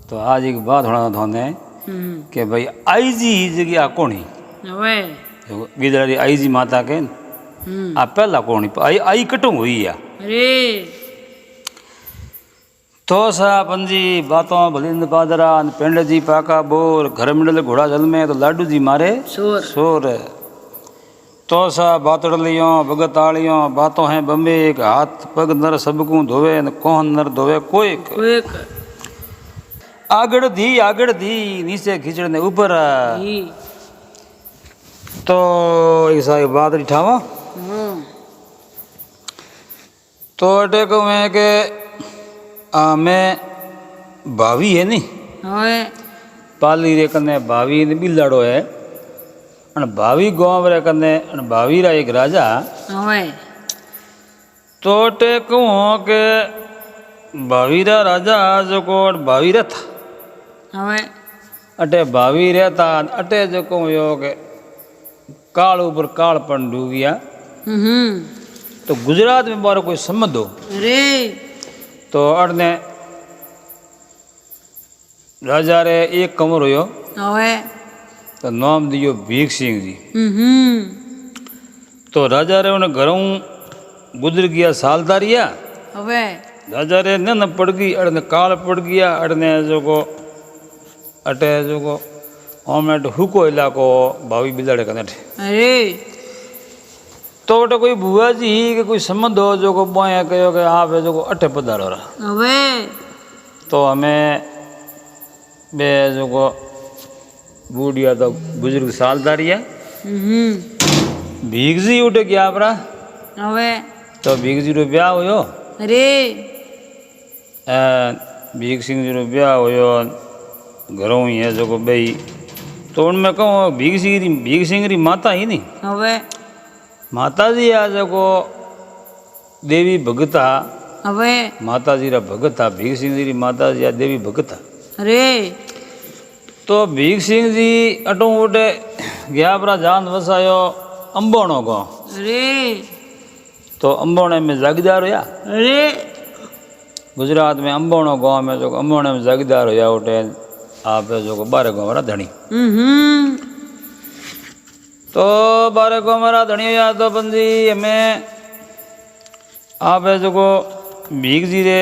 तो आज एक बात होना थाने कि भाई आई जी जगह कोणी बिदड़ी आई जी माता के आ पहला कोणी आई कटू हुई है अरे तो सा पंजी बातों भलिंद पादरा पेंड जी पाका बोर घर मिडल घोड़ा जल में तो लाडू जी मारे शोर शोर तो सा बातड़लियों भगतालियों बातों हैं बम्बे एक हाथ पग नर सबकू धोवे न कौन नर धोवे कोई आगड़ दी नीचे खींचड़ ने ऊपर तो ऐसा बात उठावा तो अटे को मैं के मैं भावी है नी पाली रे कने भावी ने बिलाड़ो है अन भावी गांव रे कने अन भावी रा एक राजा तो अटे को के भावी रा राजा जो को भावी रा था अटे भावी रहता अटे जो को यो के काल ऊपर काल पण डूब गया तो गुजरात में बारो कोई संबंध हो अरे तो अड़ने राजा रे एक कमर हो तो नाम दियो भीख सिंह जी तो राजा रे उन्हें घरों गुजर गया सालदारिया राजा रे न पड़ गई अड़ने काल पड़ गया अड़ने जो को अटे जो को ओमेट हुको इलाको भावी बिलाड़े कने अरे तो अटे कोई बुआ जी के कोई संबंध हो जो को बोया कहो कि आप जो को अटे पधारो रहा तो हमें बे जो को बूढ़िया तो बुजुर्ग सालदारी है भीख जी उठे क्या अपरा तो भीख जी रो ब्याह हो अरे भीख सिंह जी रो ब्याह हो घरों ही है जो को बई तो उनमें कहूँ भीख सिंह री माता ही नहीं माता जी आ जो को देवी भगता माता जी रा भगता भीख सिंह जी री माता जी आ देवी भगता अरे तो भीख सिंह जी अटो उठे गया अपना जान वसायो अंबोणो गाँव अरे तो अंबोणे में जागीदार होया अरे गुजरात में अंबोणो गाँव में जो अंबोणे में जागीदार होया उठे आप जो को 12 गाँव वाला धनी तो 12 गाँव वाला धनी होया तो पंजी हमें आप जो को भीख जी रे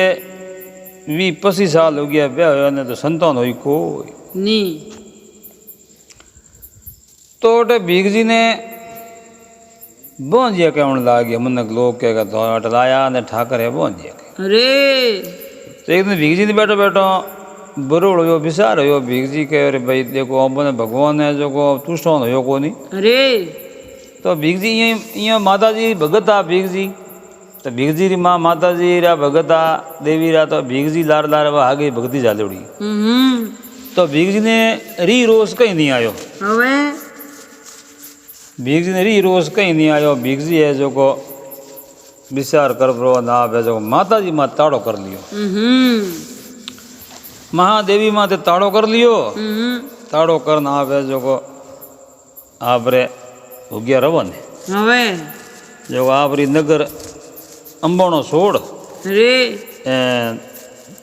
20-25 साल हो गया ब्याह होया ने तो संतान हुई कोई नी तो उठे भीख जी ने बोंजिया कहने लग गया मनक लोग कहेगा तो अटलाया ने ठाकर है बोंजिया अरे तो एक दिन भीख जी ने बैठो बैठो बरोड़ हो विचार हो भीख जी कहे अरे भाई देखो अपने भगवान है जो को तुष्टोन हो को नहीं अरे तो भीख जी ये माता जी भगत आ भीख जी तो भीख जी री माँ माता जी रा भगत आ देवी रा तो भीख जी लार लार वह आगे भक्ति जालूड़ी तो भीख जी ने री रोज कहीं नहीं आयो भीख जी ने री रोज कहीं नहीं आयो भीख जी है जो को विचार कर प्रो ना है जो माता जी माँ ताड़ो कर लियो महादेवी माँ ते ताड़ो कर लियो ताड़ो करना आप है जो को आप रे हो गया रवन जो आप री नगर अंबोणो छोड़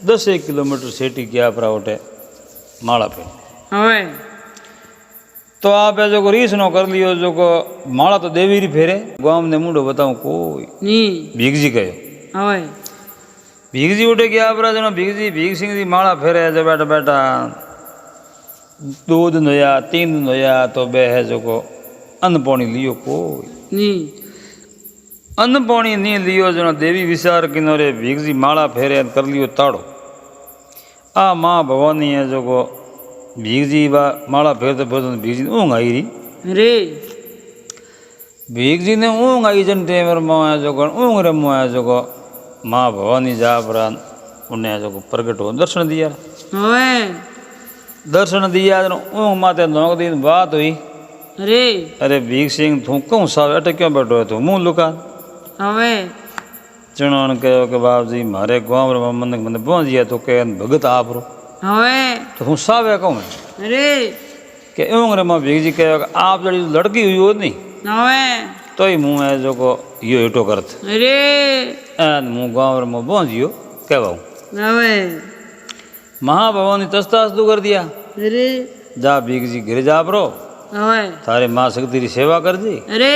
10 किलोमीटर सेठी गया पर उठे माला पे तो आप जो को रीस नो कर लियो जो को माला तो देवी री फेरे गांव ने मुंडो बताऊं कोई भीख जी कहो भीख जी उठे गया पर जनो भीख सिंह जी माला फेरे जो बैठा बैठा 2 दिन होया 3 दिन होया तो बे है जो को अन्न पानी लियो कोई अन्न पानी नहीं लियो जनो देवी विचार किनारे भीख जी माला फेरे कर लियो ताड़ो आ माँ भवानी है जो को भीख जी बा माला फेरते फेरते भीख जी ऊँग आई रही अरे भीख जी ने ऊँग आई जन टेमर मोया जो को ऊँग रे मोया जो को माँ भवानी जा पर उन्हें जो को प्रकट हो दर्शन दिया दर्शन दिया जन ऊँग माते 9 दिन बात हुई अरे भीख सिंह तू कहूँ सावे अटे क्यों बैठो है तू मुँह लुका चुनाव कहो कि बाप जी मारे गाँव रे मन मैंने पहुँच गया तो कह भगत आप रो तो हूँ सावे कहूँ अरे कि ऊँग रे माँ भीख जी कहो आप जड़ी लड़की हुई हो नहीं तो ही मुँह है जो को यो हेठो करत अरे मुँह गाँव रे मुँह पहुँच गयो कहवाऊँ महाभवानी तस्तास तू कर दिया अरे जा भीख जी घरे जा प्रो हवे थारे माँ शक्ति री सेवा कर दी अरे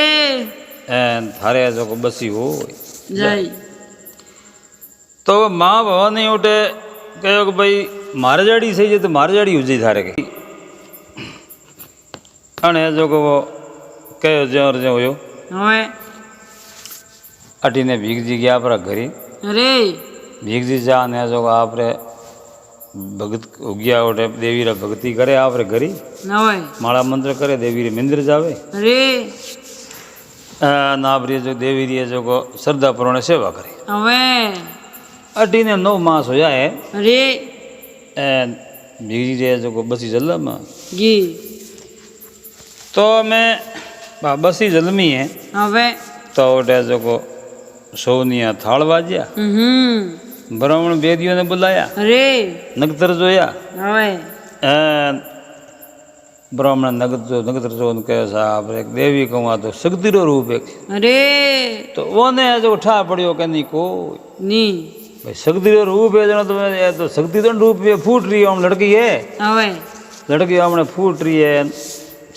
एन थारे जो को बसी हो जाई तो माँ भवानी उठे कहो कि भाई मारे जाड़ी सही है तो मारे जाड़ी हो जाए थारे के अने जो को वो कहो जो और जो हो हवे अटी ने भीख जी गया पर घरी अरे भीख जी जा ने जो आप रे भगत हो गया उठे देवी रा भक्ति करे आप रे घरी हवे माला मंत्र करे देवी रे मंदिर जावे अरे नाबरी जो देवी री जो को श्रद्धा पूर्ण सेवा करे हवे अटी ने 9 मास हो जाए अरे भीख जी रे जो को बसी जलम जी तो मैं बसी जलमी है हवे तो उठे जो को सोनिया थाल बाजिया ब्राह्मण बेदियों ने बुलाया अरे नगतर जोया हवे ब्राह्मण नगतर जो उनके साहब एक देवी को वहाँ तो शक्ति रो रूप एक अरे तो वो ने जो उठा पड़ियो कहनी को नी भाई शक्ति रो रूप है जनो तो शक्ति तो रूप है फूट रही है हम लड़की है हवे लड़की हमने फूट रही है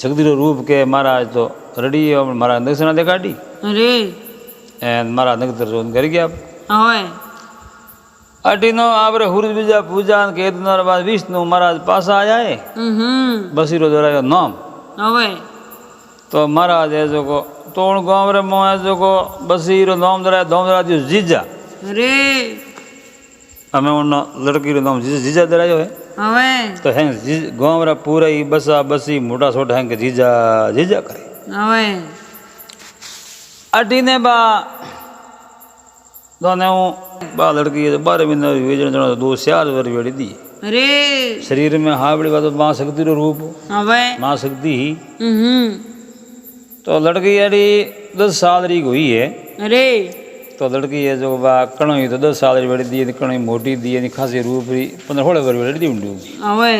शक्ति रो रूप के महाराज तो रड़ी है महाराज दक्षिणा दे काटी अरे महाराज नगतर जो कर गया हवे अटीनो आपरे हुरज बीजा पूजा के दिन बाद विष्णु महाराज पासा आ जाए बसीरो जरा नाम हवे तो महाराज है जो को तोड़ गांव रे मोह है जो को बसीरो नाम जरा जो जीजा अरे हमें उन लड़की रो नाम जीजा दरायो है हवे तो है गांव रे पूरा ही बसा बसी मोटा सोटा है के जीजा जीजा करे हवे अटीने बा दोने बा लड़की है 12 महीने हुए जनो 2 4 वर वेड़ी दी अरे शरीर में हावड़ी बात मां शक्ति रो रूप हवे मां शक्ति ही तो लड़की यारी 10 साल री हुई है अरे तो लड़की है जो बा कणोई तो 10 साल री वेड़ी दी कणोई मोटी दी खासी रूप री 15 16 वर वेड़ी दी उंडी हवे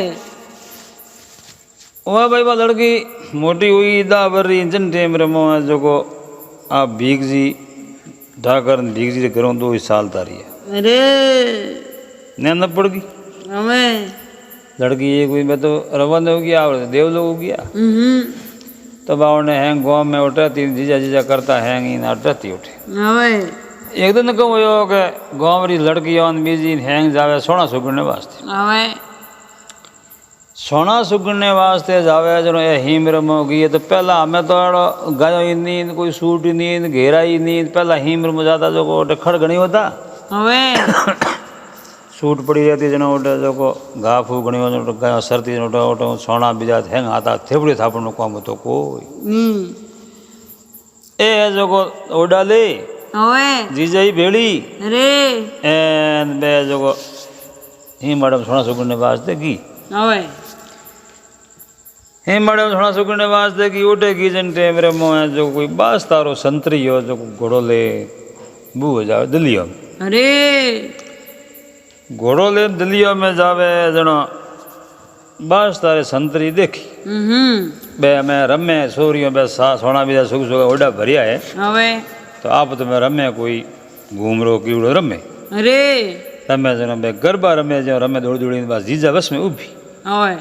ओ भाई बा लड़की मोटी हुई दा वर री जन टेम रे मो जो को आ भीख जी ढाकर भीख जी के घरों 2 साल तारी है अरे नैन पड़ गई हवे लड़की ये कोई मैं तो रवन हो गया और देवलोक हो गया तो बाव ने हैंग गाँव में उठती जीजा जीजा करता हैंग इन अटती उठे हवे एक दिन कहूँ यो के गाँव री लड़की ऑन बीजी हैंग जावे सोना सुगड़ने वास्ते हवे सोना सुगड़ने वास्ते जावे जनो ये हीम रम हो गई तो पहला हमें तो गायो ही नींद कोई सूट ही नींद घेरा ही नींद पहला हीम रम जाता जो को खड़ घनी होता हवे सूट पड़ी रहती जनो उठे जो को घा फू घनी हो गायो सर्दी उठे उठे सोना बीजा हैंग आता थेपड़ी थापड़ नो काम तो कोई ए जो को ओडा ले हवे जीजा ही भेड़ी अरे एन बे जो को ही मैडम सोना सुगड़ने वास्ते की हवे हे मैडम सोना सुगड़ने वास्ते की उठे की जन टेम रे मोह जो कोई बास तारो संतरी हो जो घोड़ो ले बू हो जावे दिल्लियों में अरे घोड़ो ले दिल्लियों में जावे जनो बास तारे संतरी देखी बे मैं रमे सोरियों बे सोना बीजा सुख सुख ओडा भरिया है हवे तो आप तो मैं रमे कोई घूम रो कीड़ो रमे अरे रमे जनो बे गरबा रमे जो रमे दौड़ दौड़ी बस जीजा बस में उभी हवे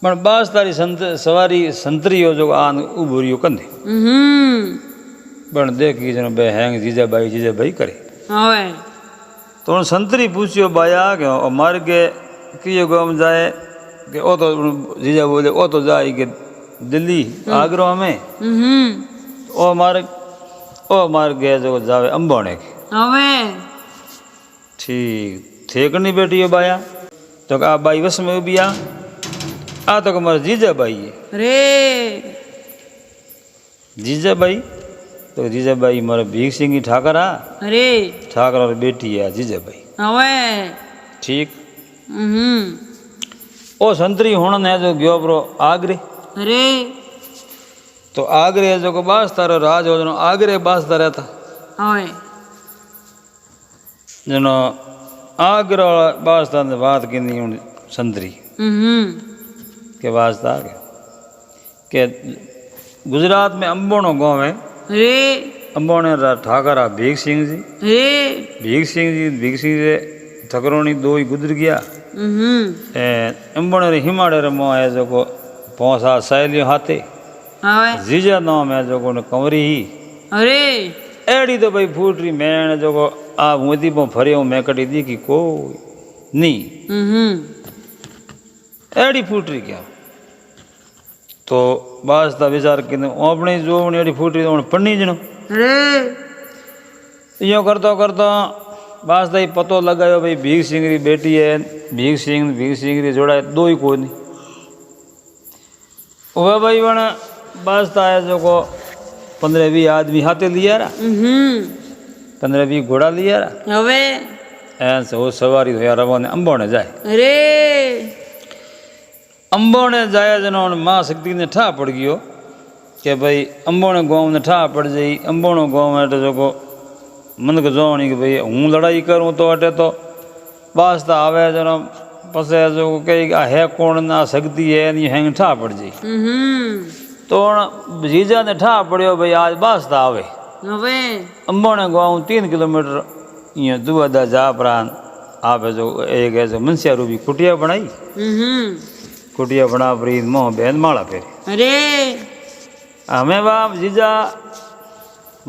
पण बास तारी सवारी संतरी हो जो आन उभरियो कंधे पण देखी जनो बे हैंग जीजा भाई करे हवे तो उन संतरी पूछियो बाया के मार के कियो गांव जाए कि ओ तो जीजा बोले ओ तो जाए कि दिल्ली आगरा में ओ मार गया जो जावे अंबाणे के हवे ठीक ठेकनी बेटी हो बाया तो आ बाई वस में भी आ तो हमारा जीजा बाई है अरे जीजा बाई तो जीजा बाई मारे भीख सिंह की ठाकर आ अरे ठाकर और बेटी है जीजा बाई हवे ठीक ओ संतरी होना है जो गयो प्रो आगरे अरे तो आगरे जो को बास तारो राज हो जनो आगरे बास तारा था हवे जनो आगरा बास ताने बात की नहीं संतरी के वास्ता के गुजरात में अंबोनो गांव है अरे अंबोने ठाकर भीख सिंह जी अरे भीख सिंह जी से ठकरोनी 2 ही गुजर गया હમ એ અંબોણે હિમાડે રમો એ જોકો પોસા સહેલીઓ હાથે હવે જીજા નો મેં જોકો ને કંવરી હી અરે એડી તો ભાઈ ફૂટરી મેં જોકો આ મોદી પણ ફરી મેં કટી દીધી કોઈ નહીં હમ એડી ફૂટરી ક્યાં તો બસ તા વિચાર કીધું આપણે જોવણી એડી ફૂટરી તો પન્ની જણો અરે યો કરતો કરતો બસ તા પતો લગાવ્યો ભાઈ ભીખ સિંગરી બેટી હે ભીખ સિંગરી જોડાય દોઈ કોઈ નહીં હવે ભાઈ પણ બસ તા जो को 15-20 आदमी हाथे लिया रहा હમ 15-20 घोड़ा लिया रहा હવે ऐसे वो सवारी तो यार रवाने अंबोने जाए અરે अंबोने जाया जनो माँ शक्ति ने ठा पड़ गयो कि भाई अंबोने गाँव ने ठा पड़ जाई अंबोनो गाँव में जो को मन को जोनी कि भाई हूँ लड़ाई करूँ तो अटे तो वास्ता आवे जनो पसे जो कही आ है कौन ना शक्ति है नहीं हैंग ठा पड़ जाई હમ तो जीजा ने ठा पड़ियो भाई आज वास्ता आवे હવે अंबोने गाँव 3 किलोमीटर ये दुआदा जा प्रान आप जो एक ऐसे मनसिया रूपी कुटिया बनाई હમ कुटिया बना परी मोह बहन माला फेरी અરે हमें बाप जीजा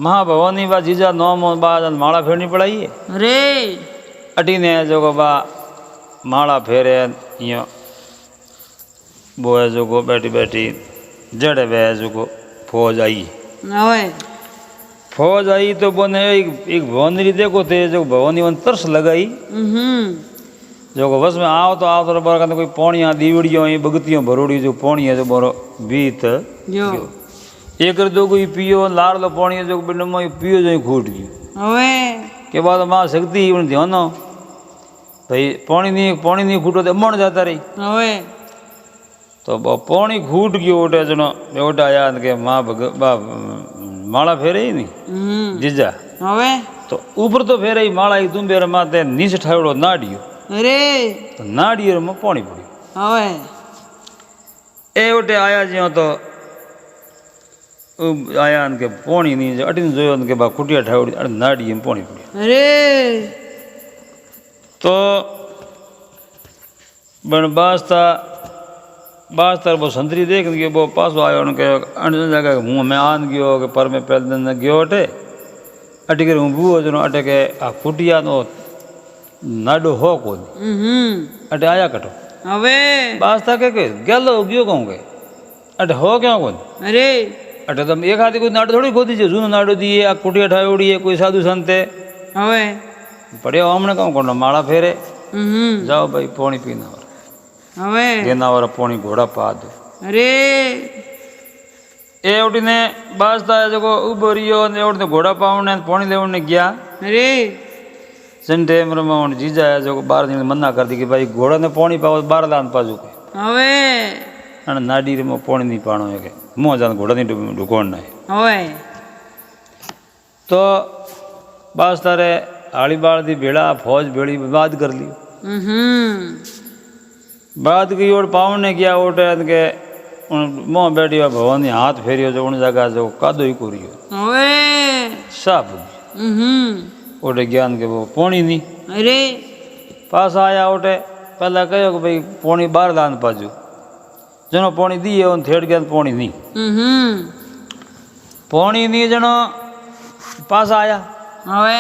महाभवानी बा जीजा नौ मोह बाद माला फेरनी पड़ाई है અરે अटी ने जो को बा माला फेरे यो बोए जो को बैठी बैठी जड़े बे जो को फौज आई હવે फौज आई तो बोने एक भवनरी देखो थे जो भवनी वन तरस लगाई હમ जो को बस में आओ तो रबर का कोई पौड़ियाँ दीवड़ियों बगतियों भरोड़ी जो पौड़ी है जो बोरो बीत જો एक दो कोई पियो लार लो पौड़ी जो बिंड में पियो जो खूट गयो હવે के बाद माँ शक्ति उन ध्यान भाई पौनी नहीं खूटो तो मण जाता रही હવે तो पौनी खूट गयो ओटे जनो ओटा याद के माँ माला फेरे ही नहीं હમ जीजा હવે तो ऊपर तो फेरे ही माला ही तुम बेर माते नीचे ठावड़ो नाडियो અરે तो नाडियो में पानी पड़ियो હવે ए ओटे आया ज्यो तो आया के पानी नहीं अटी जो के बा कुटिया ठावड़ी अरे नाडियो में पानी पड़ियो અરે तो बन बास्ता वो संतरी देख गयो वो पासो आयो ने कहो अण जगह हूँ मैं आन गयो कि पर में पहले दिन गयो अटे अटी कर हूँ बुओ जनो अटे के आ कुटिया नो नाडो हो को હમ अटे आया कटो હવે बास्ता के गेलो गयो कहूँ के अटे हो क्या को અરે अटे तुम एक हाथी कोई नाडो थोड़ी खोदी जूनो नाडो दिए आ कुटिया ठावड़ी है कोई साधु संते હવે पड़े हमने कहूँ को माला फेरे હમ जाओ भाई पानी पीना હવે देना वाला पानी घोड़ा पा दो અરે ए उठी ने बाजता है जो उभो रियो ने उठने घोड़ा पावने पानी लेवने गया અરે जिन टाइम में जीजा है जो बार दिन मना कर दी कि भाई घोड़ा ने पानी पाओ 12 लान पाजू के હવે अने नाडी रे में पानी नहीं पानो है के मुँह जान घोड़ा नहीं ढुकोड़ना है હવે तो बाजता रे आड़ी बाड़ दी भेड़ा फौज भेड़ी बात कर ली હમ बात की और पावने गया उठे के मुँह बैठी हुआ भवन हाथ फेरियो जो उन जगह जो कादो ही कोरियो હવે साफ હમ उठे ज्ञान के वो पानी नहीं અરે पास आया उठे पहला कहो कि भाई पानी 12 लान पाजू जनो पानी दिए उन थेड़ गया पानी नहीं હમ पानी नहीं जनो पास आया હવે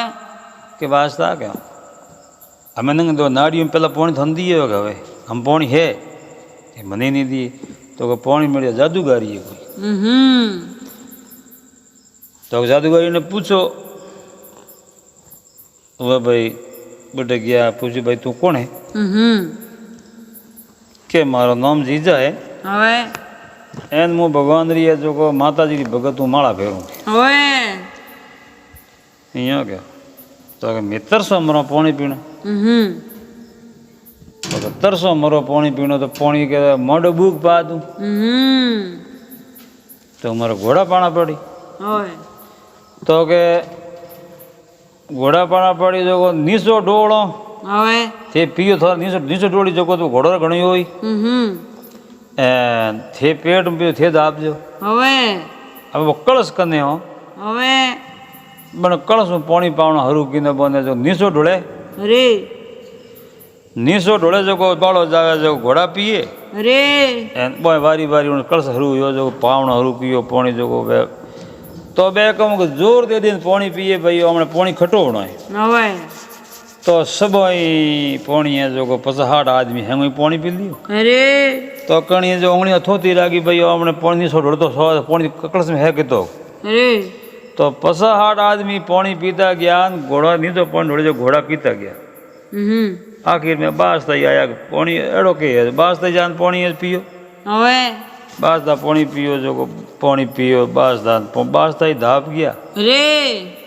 के वास्ता क्या हमें नहीं दो नाड़ियों में पहला पानी थन दिए होगा भाई हम पानी है ये मने नहीं दिए तो कि पानी मिल गया जादूगारी है कोई હમ तो जादूगारी ने पूछो वह भाई बेटे गया पूछो भाई तू कौन है હમ के मारो नाम जीजा है હવે एन मु भगवान री है जो को माता जी की भगत हूँ माला फेरूँ હવે यहाँ क्या तो कि मैं तरसो मरो पानी पीना હમ तो तरसो मरो पानी पीनो तो पानी के मोढ़ो बूक पा दूँ હમ तो मारे घोड़ा पाना पड़ी હવે तो के घोड़ा पाना पड़ी जो को नीचो डोड़ो હવે थे पियो थोड़ा नीचो डोड़ी जो को तो घोड़ो घणी हुई હમ थे पेट में पियो थे दाबजो હવે अब वो कलश कने हो હવે बन कलश में पानी पावना हरू की न बने जो नीचो ढोले અરે નીસો ઢોળે જો બાળો જાવે જો ઘોડા પીએ અરે એને બોય વારી વારી કળશ હરું યો જો પાવણો હરું પીયો પાણી જો તો બે કહું કે જોર દે દઈને પાણી પીએ ભાઈ હમણાં પાણી ખટોવણો હવે તો સબાઈ પાણી જો 50-60 આદમી હેંગ પાણી પી લ્યું અરે તો કણી જો ઊંઘણી થોતી લાગી ભાઈ હમણાં પાણી નીસો ઢોળતો પાણી કકળસમાં હે કીધો અરે તો 50-60 આદમી પાણી પીતા ગયા ને ઘોડા નીચો પાણી ઢોળે જો ઘોડા પીતા ગયા હમ આખીર મેં બાસ થઈ આયા પાણી એડો કે બાસ થઈ જાય પાણી જ પીયો હવે બાસદા પાણી પીયો જો પાણી પીયો બાસ થઈ ધાપ ગયા અરે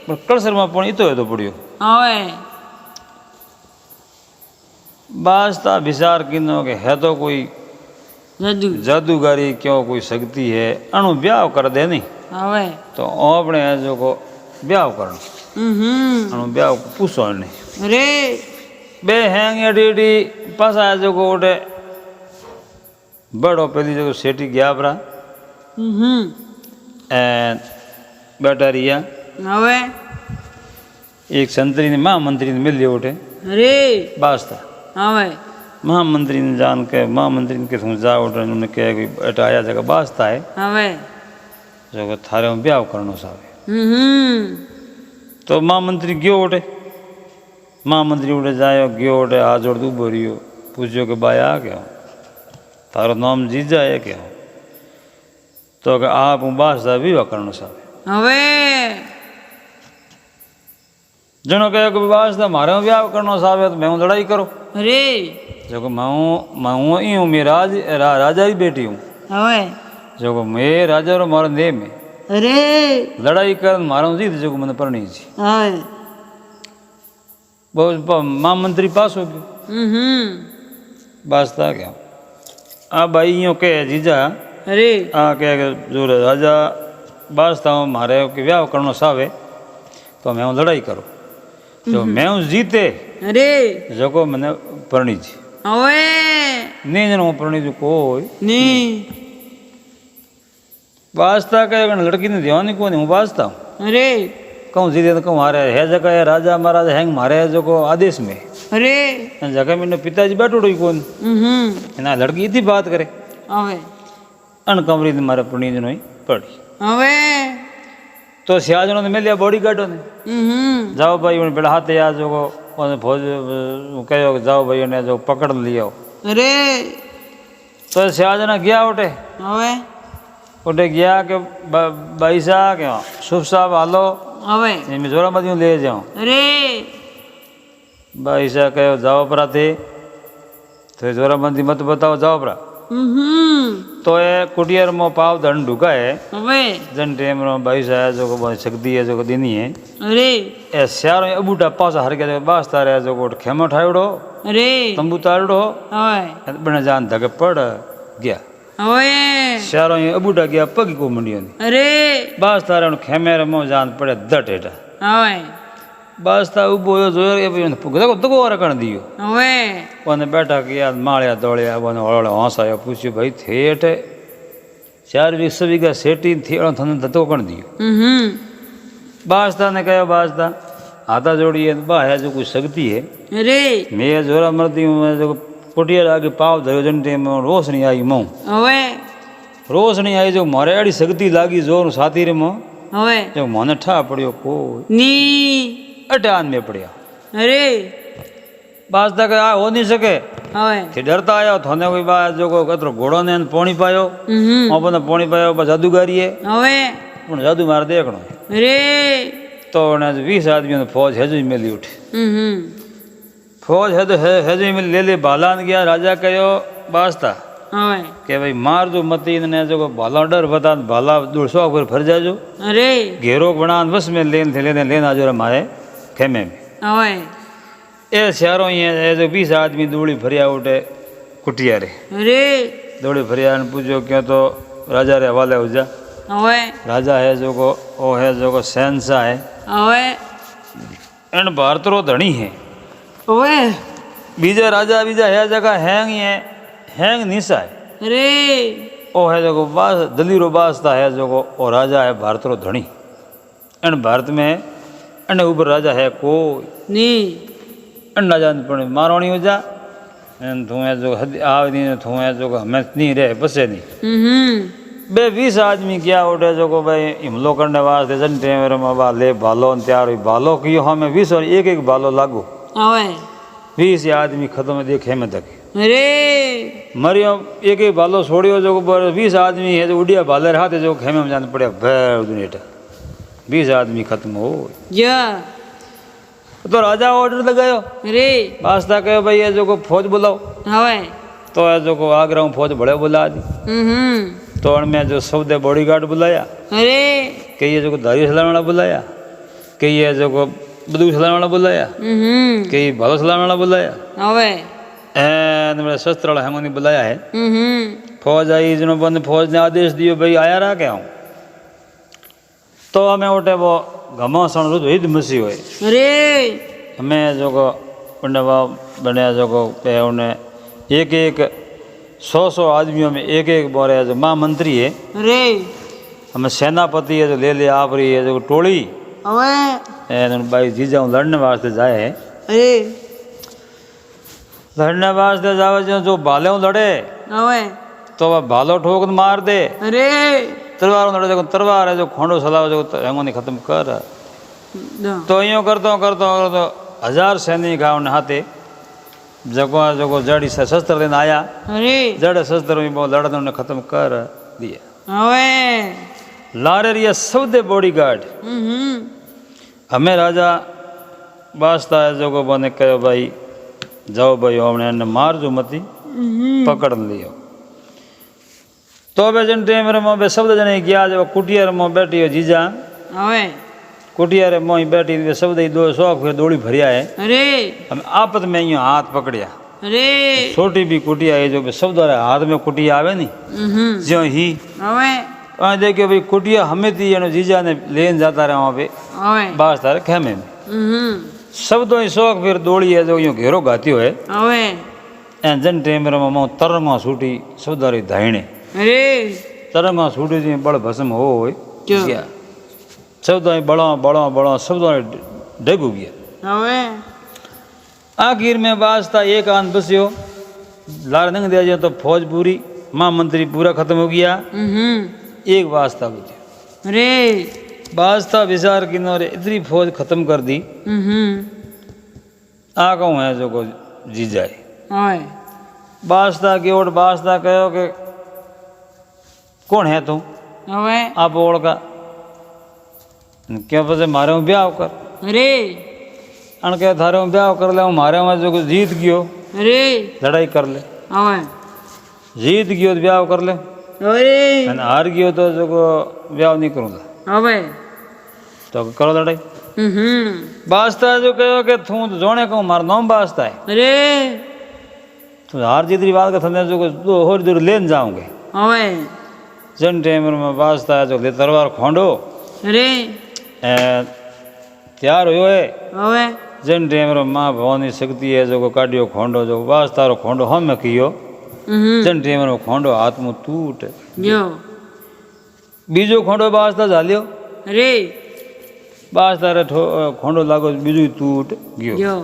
પણ કળસરમાં પાણી ઈતો પડ્યો હવે બાસતા વિચાર કીધો કે હે તો કોઈ જદુ જાદूगारी क्यों कोई शक्ति है अणु ब्याह कर दे नहीं હવે तो अपने जो को ब्याह करना अणु ब्याह पूछो नहीं અરે बे हैंग एडी पासा जो को उठे बड़ो पहली जो सेठी गया परा एंड बैठा रिया હવે एक संतरी ने महामंत्री ने मिल लिया उठे અરે बासता હવે महामंत्री ने जान के महामंत्री ने तुम जा उठे उन्होंने कहा कि बेटा आया जगह बासता है હવે जो को थारे में ब्याह करनो सावे तो महामंत्री गयो उठे महामंत्री उठे जायो गयो उठे हाथ जोड़ उभो रहियो पूछो कि भाई आ क्या तारो नाम जीजा है क्या तो कि आप हूँ बासदा विवाह करनो सावे હવે जनो कहे कि बासदा मारे ब्याह करनो सावे तो मैं हूँ लड़ाई करो અરે जो कि मैं हूँ ई हूँ मैं राजा की बेटी हूँ હવે जो कि मैं राजा रो मारो नेम है અરે लड़ाई कर मारो जीत जो कि मैंने परणी जी હવે बहुत महामंत्री पास हो गयो बासदा क्या आ भाई यूँ कहे जीजा અરે आ कहे कि जो राजा बासता हूँ मारे के ब्याह करनो सावे तो मैं हूँ लड़ाई करो जो मैं हूँ जीते અરે जो को मैंने परणी जी હવે नहीं जन हूँ परणी जी कोई ની बासता कहे लड़की ने ध्यान नहीं कौन हूँ बासता हूँ અરે कहूँ जीते तो कहूँ मारे है जगह है राजा महाराजा हैंग मारे जो को आदेश में અરે जगह मैंने पिताजी बैठो रही कौन ना लड़की इतनी बात करे હવે अनकमरी ने मारे परणी जनो पड़ी હવે तो सियाजनों ने मिल लिया बॉडी गार्डों ने जाओ भाई उन्हें बेड़ा हाथ या जो को फौज कहो जाओ भाई उन्हें जो पकड़ लिया અરે तो सियाजना गया उठे હવે उठे गया कि भाई साहब क्या शुभ साहब हालो હવે मैं जोरामती ले जाऊँ અરે भाई साहब कहो जाओ परा थे तो जोरामती मत बताओ जाओ परा तो ये कुटियर में पाव दंड ढुका है હવે जन टेम रो भाई साहब जो को बहुत शक्ति है जो को दीनी है અરે ए स्यारो अबूटा पासा हर के बासता रहे जो को खेमो ठावड़ो અરે तंबू तारड़ो હવે बने जान धके पड़ गया હવે स्यारो अबूटा गया पगी को मंडियो ने અરે बासता रे खेमे रमो जान पड़े दट हेठा હવે बासता उबो यो जोर ए देखो दगो रकण दियो હવે ओने बैठा किया माळ्या दौड़िया ओने हळहळ हंसायो पूछ्यो भाई थेट 4 वीघा सेटी थेड़ो थने दतो कण दियो बासता ने कहो बासता हाथा जोड़िए बा है जो कोई शक्ति है અરે मैं जोरा मरती हूँ मैं जो कुटिया आगे पाव धरो जंटे में रोशनी आई मऊ હવે रोशनी आई जो मारे अड़ी शक्ति लागी जोर साथी रे मो હવે जो मन ठा पड़ियो कोई ની अटान में पड़िया અરે बासता के आ हो नहीं सके હવે थे डरता आया थाने कोई बात जो को कतरो घोड़ो ने पानी पायो अपन पानी पायो बस जादूगारी है હવે पण जादू मार देखणो અરે तो ने 20 आदमियों ने फौज हेजू मिली उठी फौज हेजू मिल ले बालान गया राजा कहो बासता હવે કે ભાઈ માર જો મતી ને જો ભાલા ડર બતા ભાલા 150 પર ફર જાજો અરે घेरो बना बस में लेन आजो मारे खेमे में હવે ए शहरों ये जो 20 आदमी दौड़ी फरिया उठे कुटिया रे અરે दौड़ी फरिया ने पूछो क्यों तो राजा रे हवाले हो जा હવે राजा है जो को ओ है जो को शहंशाह है હવે एन भारत रो धनी है હવે बीजा राजा बीजा है जगह हैंग निशा है અરે ओ है जो को बास दलीरो बासता है जो को ओ राजा है भारत रो धनी एन भारत में अने ऊपर राजा है कोई ની अंडा जान पण मारवाणी हो जा એને થુએ જો આવી થુએ જો હમે નહીં રહે પસે નહીં 20 आदमी क्या उठे जो को भाई हिमलो करने वास्ते जन टेमर में बा ले भालो न तैयार हुई भालो कियो हमें 20 और एक भालो लागू 20 आदमी खत्म देखे में तक अरे मरियो एक भालो छोड़ियो जो 20 आदमी है जो उड़िया भाले रहते जो खेमे में जाने पड़े भैर दुनिया 20 आदमी खत्म हो जा तो राजा ऑर्डर लगायो अरे वास्ता कहो भाई ये जो को फौज बुलाओ हवे तो ये जो को आगरा फौज बड़े बुला दी तो में जो सौदे बॉडीगार्ड बुलाया अरे कई ये जो को दारू चलाने वाला बुलाया कई ये जो को बंदूक चलाने वाला बुलाया कई भालो चलाने वाला बुलाया हवे मेरा शस्त्र वाला हेमोनी बुलाया है फौज आई जिन्होंने बंद फौज ने आदेश दियो भाई आया रहा क्या हूँ तो हमें उठे वो घमासान रुद हिद मसी हुए अरे हमें जो को पंडवा बने जो को पे उन्हें एक 100 आदमियों में एक बोरे जो महामंत्री है अरे हमें सेनापति है जो ले आप रही है जो टोली हवे भाई जीजा लड़ने वास्ते जाए है अरे लड़ने वास्ते जावे जो भाले लड़े हवे तो वह भालो ठोक मार दे अरे तलवार लड़े जो तलवार है जो खोंडो सलाव जो हेमोनी खत्म कर तो यूँ करतो 1000 सैनिक आ उन हाथे जगो जड़ी से शस्त्र लेने आया अरे जड़ शस्त्र में वो लड़ने उन्हें खत्म कर दिया हवे लारे रिया सौदे बॉडीगार्ड हमें राजा वास्ता है जो को बने कहो भाई जाओ भाई हमने इन्हें मार जो मती पकड़ लियो तो बे जन टेम में शब्द जने गया जब कुटिया में बैठी हो जीजा हवे कुटिया रे मोई बैठी शब्द ही 200 फिर दौड़ी भरिया है अरे हम आपत में यूँ हाथ पकड़िया अरे छोटी भी कुटिया है जो शब्द हाथ में कुटिया आवे नहीं जो ही हवे देखियो भाई कुटिया हमें थी जीजा ने लेन जाता रहा वहाँ पे हवे बास तारे खेमे में शब्दों ही शौक फिर दौड़ी है जो यूँ घेरो गाती है हवे जन टेमर में तरंगा सूटी शब्दारी धाइने अरे तरंगा सूटी जी बड़ भस्म हो क्या शब्दों बड़ा बड़ा बड़ा शब्दों डगू गया हवे आखिर में वास्ता एक आन बस्यो लार नंग दिया जाए तो फौज पूरी महामंत्री पूरा खत्म हो गया एक वास्ता बचे अरे वास्ता विचार किनारे इतनी फौज खत्म कर दी आ कहूँ है जो को जी जाए हवे वास्ता की ओर वास्ता कहो कि कौन है तू हवे आप ओढ़ का क्या पसे मारे हूँ ब्याह कर अरे अण के थारे हूँ ब्याह कर ले हूँ मारे में जो जीत गयो अरे लड़ाई कर ले हवे जीत गयो तो ब्याह कर ले अरे हार गयो तो जो को ब्याह नहीं करूँगा हवे तो करो लड़ाई वास्ता जो कहो कि तू तो जोने कहूँ मारा नाम वास्ता है अरे तो हार जीत की बात का थने जो दो और दूर लेन जाओगे हवे जन टेमर में वास्ता है जो ले तलवार खोंडो अरे तैयार हुए है हवे जन टेमर माँ भवानी शक्ति है जो को काटियो खोंडो जो वास्ता रो खोंडो हम में कियो जन टेमर में खोंडो हाथ में टूट जो बीजो खोंडो वास्ता झालियो अरे वास्ता रे खोंडो लागो बीजो टूट गयो जो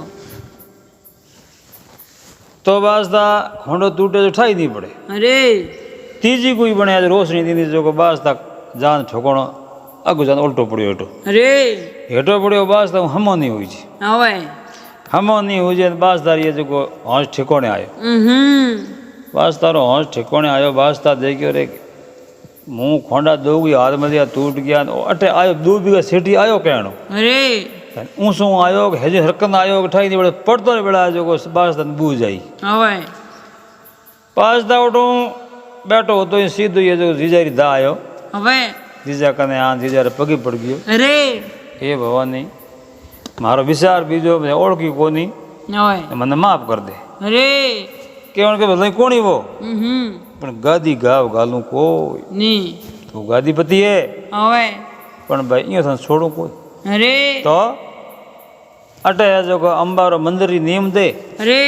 तो वास्ता खोंडो टूटे तो ठाई नहीं पड़े अरे तीजी कोई बने आज रोशनी दी जो को वास्ता जान ठोकणो अगो जान उल्टो पड़ियो हेठो अरे हेठो पड़ियो वास्ता हमो नहीं हुई जी हवे हमो नहीं हुई जी वास्ता ये जो को हौस ठिकोने आयो वास्ता रो हौस ठिकोने आयो वास्ता देखियो रे मुँह खोंडा दोगी हाथ में दिया टूट गया अटे आयो 2 बीघा सेठी आयो कहणो अरे ऊँसो आयो हेजे हरकत आयो ठाई नहीं बड़े पड़तो रे बेड़ा जो को वास्ता बूझ आई हवे वास्ता उठो बैठो तो सीधो ये जो जीजारी दा आयो हवे जीजा कने हाँ जीजा रे पगी पड़ गयो अरे हे भवानी मारो विचार बीजो मैं ओळखी कोनी हवे मने माफ कर दे अरे केवण के भले कोणी वो पण गादी गाव गालू कोई नी तो गादीपति है हवे पण भाई इयो थाने छोड़ू कोई अरे तो अटे जो को अंबारो मंदिर री नियम दे अरे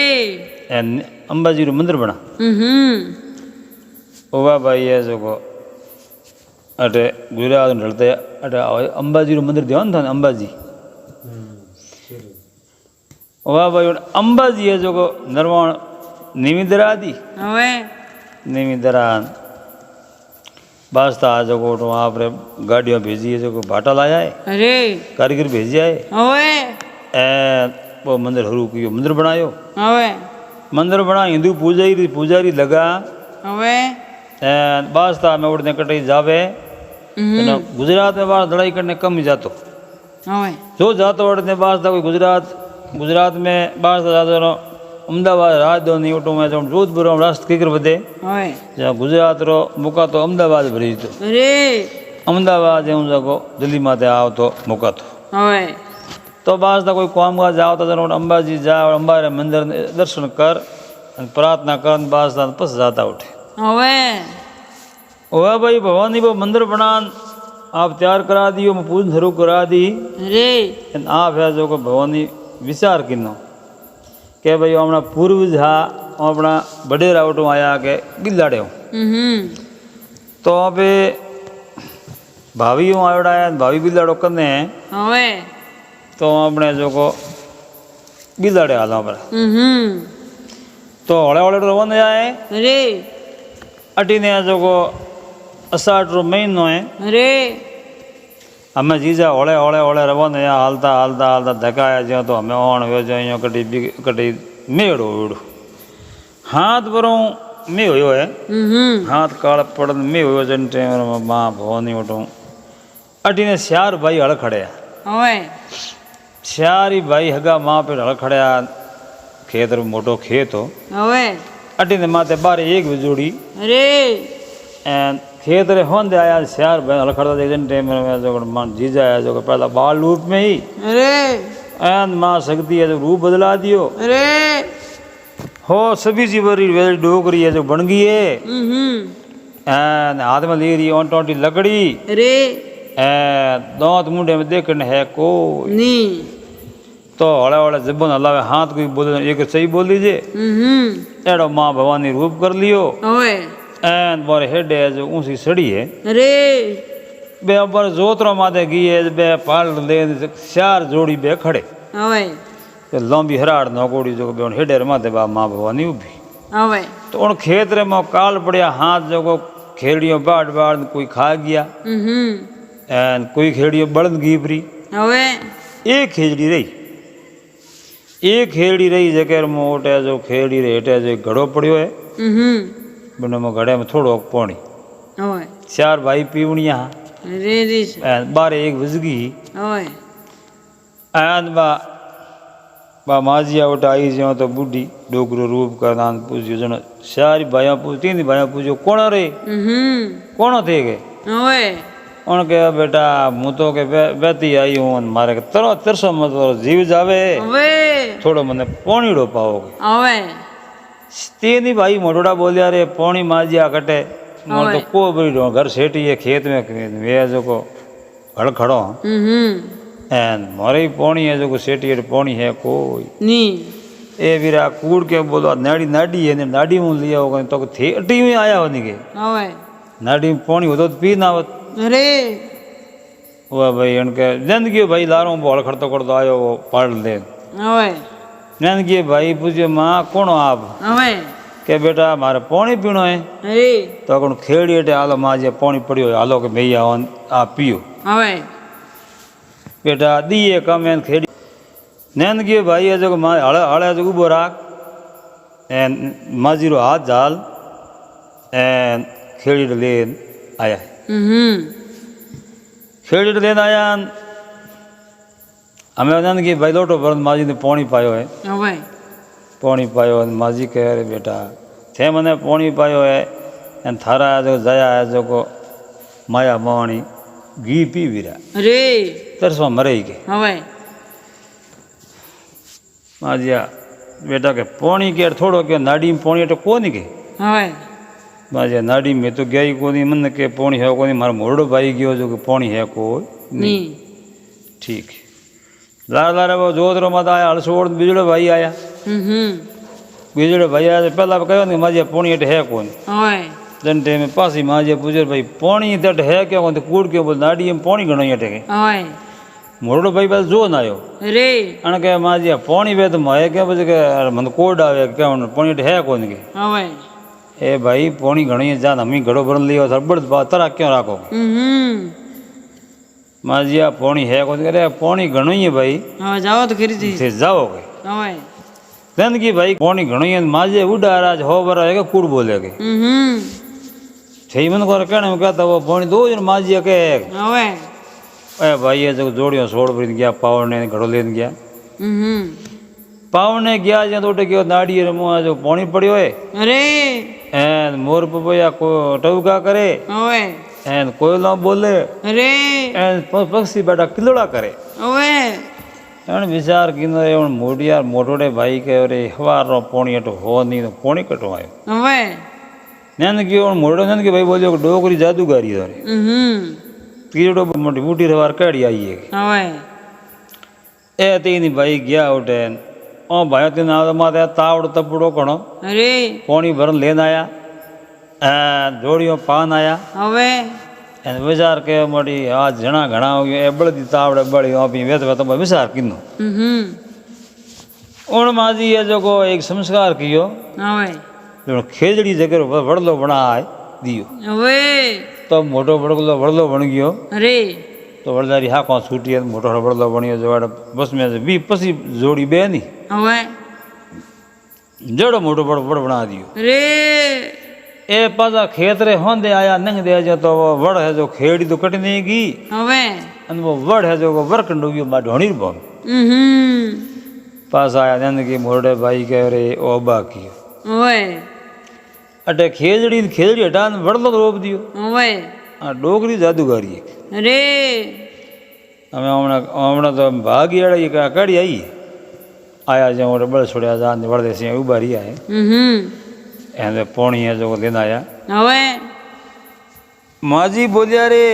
अंबाजी रो मंदिर बना ओवा भाई है जो को अटे गुजरात ढलते अटे अंबाजी रो मंदिर ध्यान था अंबाजी वाह भाई अंबाजी है जो को निर्माण निमिदरा दी હવે निमिदरा बास्ता आ जो को आप रे गाड़ियां भेजी है जो को भाटा लाया है અરે कारीगर भेजिया है હવે वो मंदिर हरू कियो मंदिर बनायो હવે मंदिर बना हिंदू पुजारी लगा હવે बास्ता में उड़ने कटई जावे गुजरात में बाहर लड़ाई करने कम ही जातो હવે जो जातो उड़ने बास्ता कोई गुजरात में बास्ता जातो अमदावाद राजधानी ऑटो में जो जोधपुर में राष्ट्र किकर बदे હવે जहाँ गुजरात रो मुका तो अमदावाद भरी तो અરે अमदावाद जूं जगो दिल्ली माते आओ तो मुका तो હવે तो बास्ता कोई काम काज जाओ तो जरा अंबाजी जा और अंबा रे मंदिर दर्शन कर और प्रार्थना कर बास्ता पस जाता उठे હવે ओह भाई भवानी वो मंदिर बना आप तैयार करा दियो मैं पूजन शुरू करा दी અરે आप है जो को भवानी विचार किनो के भाई अपना पूर्वज हा अपना बडेरा उठो आया के गिल्लाड़े हो तो अबे भाभी आवड़ा है भाभी बिलाड़ो करने હવે तो अपने जो को बिलाड़े हाल पर तो हौले हौले रवाना जाए અરે अटी ने जो को अषाढ़ रो महीनो है અરે हमें जीजा हौले हौले हौले रवाना या हालता हालता हालता धकाया जो तो हमें ओण हो जो कटी मेड़ो वेड़ो हाथ भरों में हो है हाथ काल पड़न में हो जन टाइम मां भवानी उठो अटी ने श्यार भाई हड़ खड़े હવે श्यारी भाई हगा मां पे हड़ खड़े खेत मोटो खेत हो હવે अटी ने माते बारे एक जोड़ी અરે एंड खेत रे होंदे आया श्यार भाई हड़ खड़ा देख जन टाइम में जो मन जीजा है जो पहला बाल रूप में ही અરે एंड मां शक्ति है जो रूप बदला दियो અરે हो सभी जीवरी वेल डोगरी है जो बन गई है एंड हाथ में ले रही ऑन टोटी लकड़ी અરે दांत मुंडे में देखने है कोई ની तो हौले हौले जबन हलावे हाथ कोई बोले एक सही बोल लीजिए एड़ो माँ भवानी रूप कर लियो હવે एंड बार हेड है जो ऊंची सड़ी है અરે बे अबर जोतरो माथे गई है बे पाल ले चार जोड़ी बे खड़े હવે तो लंबी हराड़ नौकोड़ी जो बे हेडर माथे बा माँ भवानी उभी હવે तो उन खेत रे में काल पड़िया हाथ जो को खेड़ियों बाढ़ बाढ़ कोई खा गया एंड कोई खेड़ियों बड़न गीपरी હવે एक खेड़ी रही जगह मोटे जो खेड़ी रे हेठे जो घड़ो पड़ियो है बने में घड़े में थोड़ो पानी હવે चार भाई पीवणिया અરે રે एंड बारे एक विजगी હવે एंड बा माजिया उठा आई जो तो बूढ़ी डोकरो रूप करना पूछियो जन सारी भाइया पूछ तीन भाइया पूछो कौन रे कौन थे गए હવે उनके बेटा मुँह तो के बेती आई हूँ मारे तरो तरसो मत जीव जावे હવે थोड़ो मने पोणीड़ो पाओगे હવે तेनी भाई मोटोड़ा बोलिया रे पोणी माजिया कटे मोर तो को बड़ी घर सेठी है खेत में वे जो को घर खड़ो एंड मोरे पोणी है जो को सेठी है पोणी है कोई ની ए वीरा कूड़ के बोलो नाड़ी नाड़ी है नाड़ी में लिया होगा तो थे अटी में आया होने के હવે नाड़ी में पोणी हो तो पी ना आवत અરે वह भाई उनके जिंदगी भाई लारों बोल खड़तो करतो आयो वो पढ़ ले હવે जिंदगी भाई पूछे माँ कौन हो आप હવે के बेटा मारे पानी पीनो है અરે तो कौन खेड़ी हेठे हालो माँ जे पानी पड़ियो हालो के भैया आप पियो હવે बेटा दिए कम एन खेड़ी जिंदगी भाई है जो माँ हड़े हड़े जो उबो राख एन माजीरो हाथ झाल एन खेड़ी ले आया खेड़ी लेन आया हमें जिंदगी भाई लोटो भरन माजी ने पानी पायो है હવે पानी पायो माजी कह रे बेटा थे मने पानी पायो है एन थारा जो जया है जो को माया मोहनी घी पी वीरा અરે तरसो मरे ही के હવે माजिया बेटा के पानी के थोड़ो के नाड़ी में पानी तो कोनी के હવે माजिया नाड़ी में तो गई कोनी मन के पानी है कोनी मारा मोड़ो भाई गयो जो के पानी है कोई ની ठीक है लार लारे वो जोतरो मत आया हलसोड़ बिजड़ो भाई आया बिजड़ो भाई आया तो पहला कहो नहीं माजिया पानी अट है कौन હવે जंटे में पासी माजिया पूछे भाई पानी तट है क्या कौन तो कूड़ के बोल नाड़ी में पानी घणो अटे के હવે મોરડો ભાઈ પાસે જો ના આવ્યો રે અને કે માજી આ પોણી બે તો મારે કે પછી કે મને કોડ આવે કે પોણી હે કોને કે હવે એ ભાઈ પોણી ઘણી જાન અમે ઘડો ભરણ લઈ બળદ તરા ક્યાં રાખો માજી આ પોણી હે કોને કે પોણી ઘણું ભાઈ હવે જાઓ તો ખરી જાઓ કે હવે તેન કે ભાઈ પોણી ઘણું માજે ઉડારા હો બરા કે કુડ બોલે કે છે મને કોર કેણે કહેતા પોણી દો ને માજી કે હવે એ ભાઈ એ જોડ્યો સોળ ભરીને ગયા પાવને ઘડો લઈને ગયા પાવને ગયા જ્યાં તોટે ગયો નાડીએ રમવા જો પોણી પડ્યો હોય અરે એ મોર પપૈયા ટવકા કરે હવે એને કોયલો બોલે અરે એને પક્ષી બેટા કિલોડા કરે હવે એને વિચાર કીધો એ મોઢિયાર મોટોડે ભાઈ કે રે હવારનો પોણી અટો હો નહીં પોણી કટો આવ્યો હવે ને ગયો મોટો ને કે ભાઈ બોલ્યો કે ડોકરી જાદુગારી ધરે કીડો મોટી મોટી રવાર કાઢી આવીએ હવે એ તેની ભાઈ ગયા ઉઠે ઓ ભાઈ તેને માથે તાવડ તપડો ઘણો અરે પોણી ભરણ લઈને આવ્યા જોડીઓ પાન આવ્યા હવે એને વિચાર કે મોટી આ જણા ઘણા એ બળદી તાવડે બળી આપી વેત વેત વિચાર કીધો ઓણ માજી એ જો એક સંસ્કાર કયો હવે ખેજડી જગ્યા વડલો ભણાય દિયો હવે તો મોટો વડલો ભણી ગયો અરે તો વડદારી હાકો છૂટી મોટો વડલો ભણ્યો જોવાડે બસ મેં બી પછી જોડી બે ની હવે જડો મોટો વડ ભણા દિયો રે એ પાછા ખેતરે હોંદે આયા નંગ દે તો વડ હે જો ખેડી તો કટી નહીં ગઈ હવે અને વડ હે જો વરકંડો ગયો બા ઢોણી બોમ પાછા આયા નંદ કે મોરડે ભાઈ કે રે ઓ બાકી હવે અટે ખેજડી હટાને વડલો રોપ દિયો હવે આ ડોગરી જાદુગારી રે અમે હમણાં તો ભાગી અડાઈ કાઢી આવી આયા જે મોટે બળ છોડ્યા જા વળદે સિંહ ઉભા રહ્યા એને પોણી જો લઈને આવ્યા હવે માજી બોલ્યા રે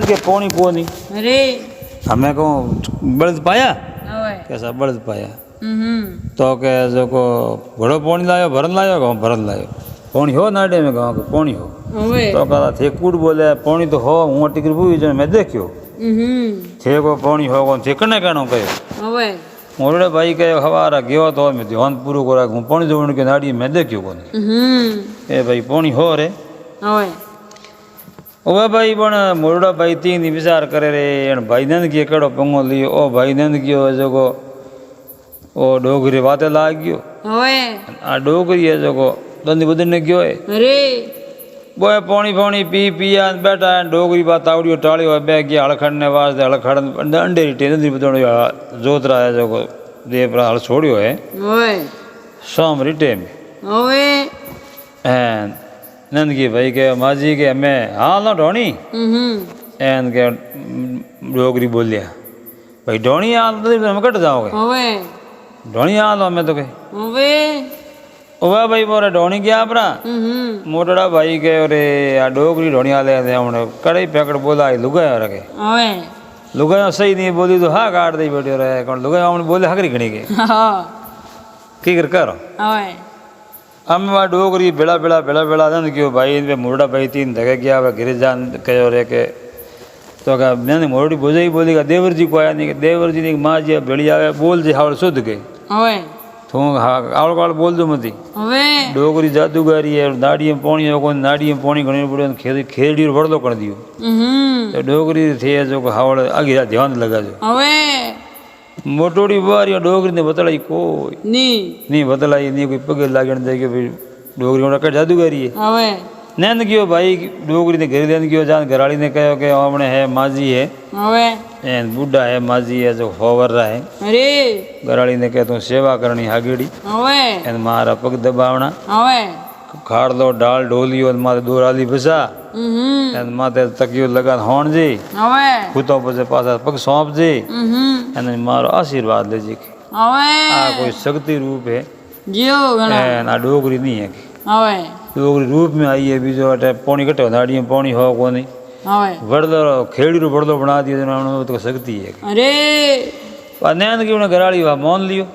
કે પોણી કોની રે અમે કહું બળદ પાયા હવે કે સા બળદ પાયા તો કે જો કો ઘોડો પોણી લાવ્યો ભરણ લાવ્યો કે ભરણ લાવ્યો પોણી હો નાડે મેં કહું કે પોણી હો હવે તો કહા થેકુડ બોલે પોણી તો હો હું ટીકરી પૂરી છે મેં દેખ્યો થેકો પોણી હો કોણ થેકને કાણો કહ્યો હવે મોરડે ભાઈ કહે હવારા ગયો તો મેં ધ્યાન પૂરું કરા હું પોણી જોવાનું કે નાડી મેં દેખ્યો કોને એ ભાઈ પોણી હો રે હવે હવે ભાઈ પણ મોરડા ભાઈ તીની વિચાર કરે રે એને ભાઈ નંદ ગયો કેડો પંગો લીયો ઓ ભાઈ નંદ ગયો જોકો ઓ ડોગરી વાતે લાગ્યો હવે આ ડોગરી એ જોકો દંડી બદલને ગયો એ અરે બોય પોણી પીયા બેઠા ડોગરી બા તાવડીઓ ટાળી હોય બે ગયા હળખડ ને વાસ હળખડ અંડેરી ટે નદી બધો જોતરા જો દેવરા હળ છોડ્યો હે હવે સોમ રીટે હવે હે નંદગી ભાઈ કે માજી કે અમે હા લો ઢોણી એન કે ડોગરી બોલ્યા ભાઈ ઢોણી હાલ તમે કટ જાઓ કે હવે ઢોણી હાલો અમે તો કઈ હવે ઓવા ભાઈ બોરે ઢોણી ગયા આપણા મોટડા ભાઈ કે રે આ ડોગરી ઢોણી હાલે હમણે કડાઈ પેકડ બોલાય લુગાયો રે કે હવે લુગાયો સહી નહીં બોલી તો હા કાઢ દઈ બેઠ્યો રે પણ લુગાયો હમણે બોલે હકરી ઘણી કે કી કરો હવે અમે આ ડોગરી ભેળા ને કયો ભાઈ મોરડા ભાઈ તીન ધકે ગયા હવે ઘરે જાન કહ્યો રે કે તો કે મેં મોરડી બોજાઈ બોલી કે દેવરજી કોઈ નહીં કે દેવરજીની માં જે ભેળી આવે બોલ જે હાવડ શુદ્ધ ગઈ હવે તો હું આવડ બોલતો નથી હવે ડોગરી જાદુગારી નાડીએ પોણી કોઈ નાડીએ પોણી ઘણી પડ્યો ખેરડી વડલો કરી દીધો તો ડોગરી થઈ જો હાવડ આગી ધ્યાન લગાજો હવે મોટોડી વારી ડોગરીને બતલાઈ કોઈ નહીં બતલાઈ નહીં કોઈ પગે લાગે જાય કે ભાઈ ડોગરી કઈ જાદુગારી હવે નેન ગયો ભાઈ ડોગરીને ઘરે લઈને ગયો જાન ઘરાડીને કહ્યો કે હમણે હે માજી હે હવે એ બુઢા હે માજી હે જો હોવર રહે અરે ઘરાડીને કહે તું સેવા કરણી હાગેડી હવે એને મારા પગ દબાવણા હવે ખાડલો ડાળ ઢોલિયો માથે દોરાલી ભસા એને માથે તકિયો લગાડ હોણજી હવે ખૂતો પછી પાછા પગ સોંપજી એને મારો આશીર્વાદ લેજે કે હવે આ કોઈ શક્તિ રૂપ હે જીઓ આ ડોગરી નહીં હે હવે ડોગરી રૂપ में आई है बीजो अटे पोणी कटे नाड़ी में पोणी हो कोनी હવે वड़दो खेड़ी रो वड़दो बना दियो तो तो शक्ति है અરે नैन की उन्हें घराड़ी वा मान लियो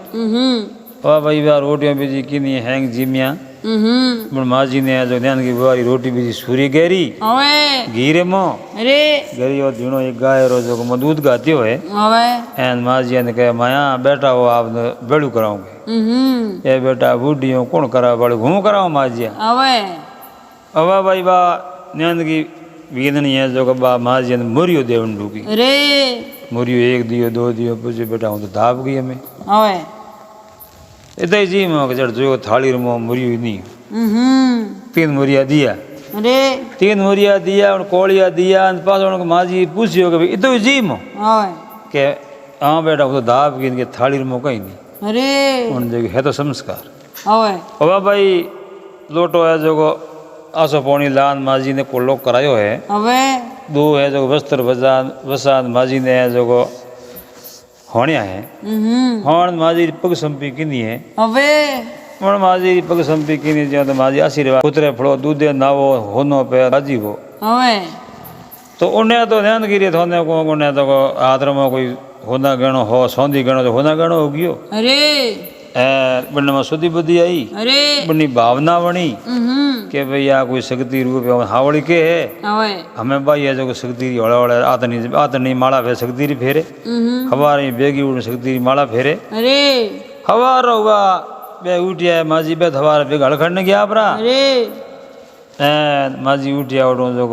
वाह भाई वाह रोटियां बीजी किनी हैंग जिमिया પણ માજીને જો ध्यान की वारी रोटी बीजी सूरी गेरी હવે घीरे मो અરે गेरी और झीणो एक गाय रो जो को दूध गाती हो है હવે एन माजी ने कहे माया बेटा हो आप बेड़ू कराऊंगे ए बेटा बूढ़ी हो कौन करा बड़े घूम कराओ माजी હવે अवा भाई बा ध्यान की वीदनी है जो बा माजी ने मुरियो देवन डूकी અરે मुरियो एक दियो दो दियो पूछे बेटा हूँ तो धाप गई हमें હવે इतना ही जी मैं चढ़ जो थाली में मुरियो नहीं હમ 3 मुरिया दिया અરે 3 मुरिया दिया और कोड़िया दिया और पास उनको माजी पूछियो कि भाई इतो जी मो હવે के हाँ बेटा वो तो धाप गई इनके थाली में कहीं नहीं અરે उन जो है तो संस्कार હવે अब भाई लोटो है जो को आसो पौनी लान माजी ने कोलो करायो है હવે दो है जो वस्त्र वसान माजी ने है जो को होनिया है होन माजी पग संपी किनी है હવે પણ માજી પગ સંપી કીની જ્યાં તો માજી આશીર્વાદ પુત્રે ફળો દૂધે નાવો હોનો પે રાજી હો હવે તો ઉन्हें तो ध्यान गिरी थोने को उन्हें तो आदर में कोई होना गणो हो सौंधी गणो तो होना गणो हो गयो અરે बनने में सुधी बुद्धि आई અરે बनी भावना बनी कि भाई आ कोई शक्ति रूप है हावड़ी के है હવે हमें भाई है जो शक्ति हौला हौला आतनी माला फे शक्ति फेरे हवारी बेगी उड़ शक्ति माला फेरे અરે हवार हुआ बे उठिया माजी बे हवार बेग हड़खड़ ने गया अपरा અરે माजी उठिया उठो जो